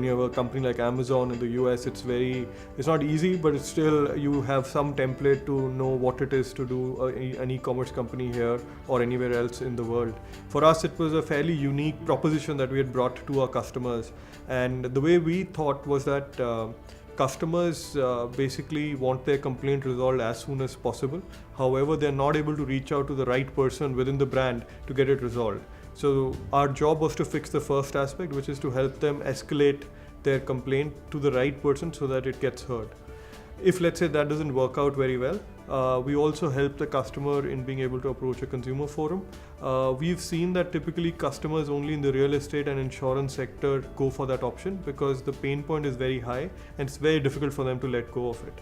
you have a company like Amazon in the US, it's not easy, but it's still, you have some template to know what it is to do an e-commerce company here or anywhere else in the world. For us, it was a fairly unique proposition that we had brought to our customers. And the way we thought was that customers basically want their complaint resolved as soon as possible. However, they're not able to reach out to the right person within the brand to get it resolved. So our job was to fix the first aspect, which is to help them escalate their complaint to the right person so that it gets heard. If, let's say, that doesn't work out very well, we also help the customer in being able to approach a consumer forum. We've seen that typically customers only in the real estate and insurance sector go for that option because the pain point is very high and it's very difficult for them to let go of it.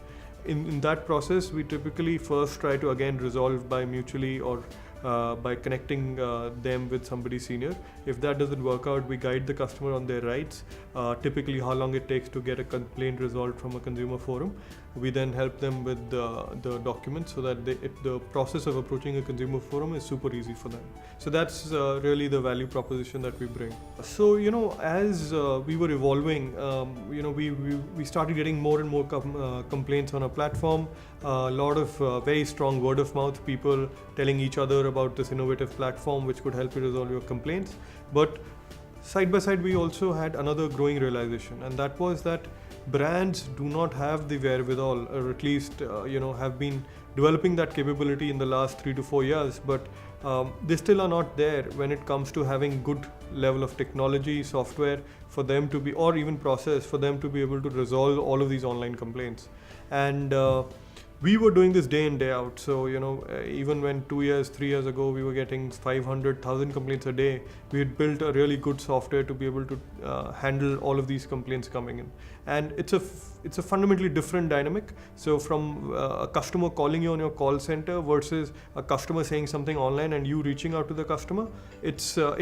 In that process, we typically first try to again resolve by mutually or by connecting them with somebody senior. If that doesn't work out, we guide the customer on their rights, typically how long it takes to get a complaint resolved from a consumer forum. We then help them with the documents so that the process of approaching a consumer forum is super easy for them. So that's really the value proposition that we bring. So, as we were evolving, we started getting more and more complaints on our platform. A lot of very strong word of mouth, people telling each other about this innovative platform which could help you resolve your complaints. But side by side, we also had another growing realization, and that was that brands do not have the wherewithal, or at least have been developing that capability in the last 3 to 4 years, but they still are not there when it comes to having good level of technology, software for them to be, or even process for them to be able to resolve all of these online complaints. And we were doing this day in, day out. So, even when 2 years, 3 years ago, we were getting 500,000 complaints a day, we had built a really good software to be able to handle all of these complaints coming in. And it's a fundamentally different dynamic. So from a customer calling you on your call center versus a customer saying something online and you reaching out to the customer, it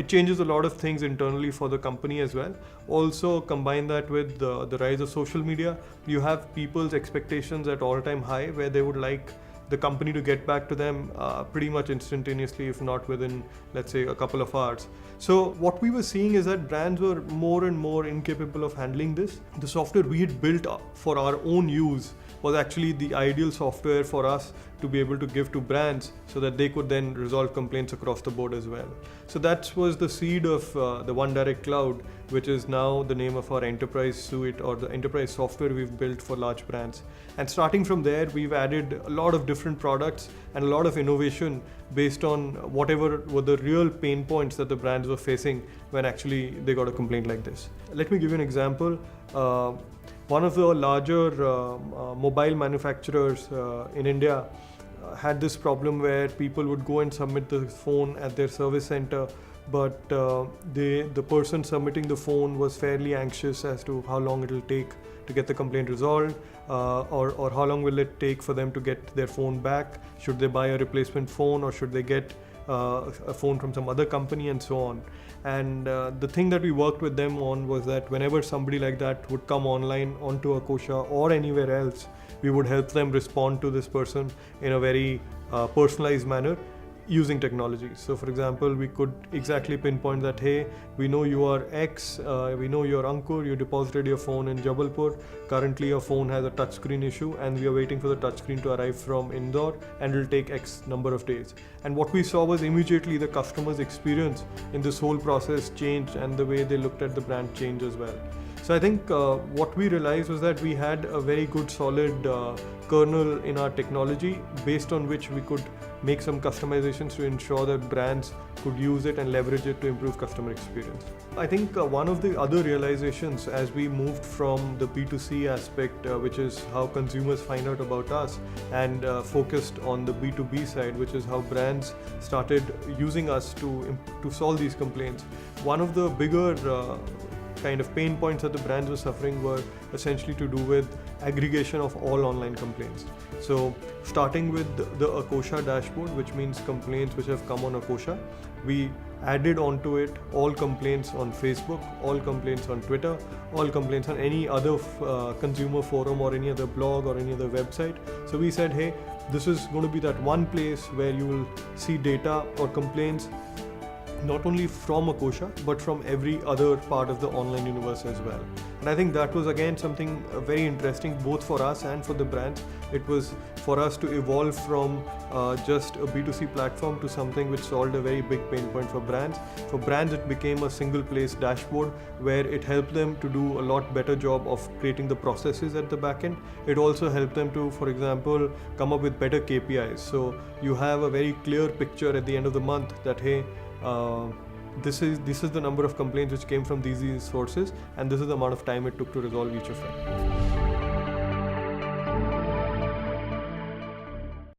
changes a lot of things internally for the company as well. Also combine that with the rise of social media, you have people's expectations at all-time high where they would like the company to get back to them pretty much instantaneously, if not within, let's say, a couple of hours. So what we were seeing is that brands were more and more incapable of handling this. The software we had built for our own use was actually the ideal software for us to be able to give to brands so that they could then resolve complaints across the board as well. So that was the seed of the OneDirect Cloud, which is now the name of our enterprise suite or the enterprise software we've built for large brands. And starting from there, we've added a lot of different products and a lot of innovation based on whatever were the real pain points that the brands were facing when actually they got a complaint like this. Let me give you an example. One of the larger mobile manufacturers in India had this problem where people would go and submit the phone at their service center, but the person submitting the phone was fairly anxious as to how long it will take to get the complaint resolved, or how long will it take for them to get their phone back. Should they buy a replacement phone or should they get a phone from some other company, and so on. And the thing that we worked with them on was that whenever somebody like that would come online onto Akosha or anywhere else, we would help them respond to this person in a very personalized manner using technology. So for example, we could exactly pinpoint that, hey, we know you are X, we know you're Ankur, you deposited your phone in Jabalpur, currently your phone has a touchscreen issue and we are waiting for the touchscreen to arrive from Indore and it will take X number of days. And what we saw was immediately the customer's experience in this whole process changed and the way they looked at the brand changed as well. So I think what we realized was that we had a very good solid kernel in our technology based on which we could make some customizations to ensure that brands could use it and leverage it to improve customer experience. I think one of the other realizations as we moved from the B2C aspect, which is how consumers find out about us, and focused on the B2B side, which is how brands started using us to solve these complaints. One of the bigger kind of pain points that the brands were suffering were essentially to do with aggregation of all online complaints. So starting with the Akosha dashboard, which means complaints which have come on Akosha, we added onto it all complaints on Facebook, all complaints on Twitter, all complaints on any other consumer forum or any other blog or any other website. So we said, hey, this is going to be that one place where you will see data or complaints not only from Akosha but from every other part of the online universe as well. And I think that was again something very interesting both for us and for the brands. It was for us to evolve from just a B2C platform to something which solved a very big pain point for brands. For brands, it became a single place dashboard where it helped them to do a lot better job of creating the processes at the back end. It also helped them to, for example, come up with better KPIs. So you have a very clear picture at the end of the month that, hey, this is the number of complaints which came from these sources, and this is the amount of time it took to resolve each of them.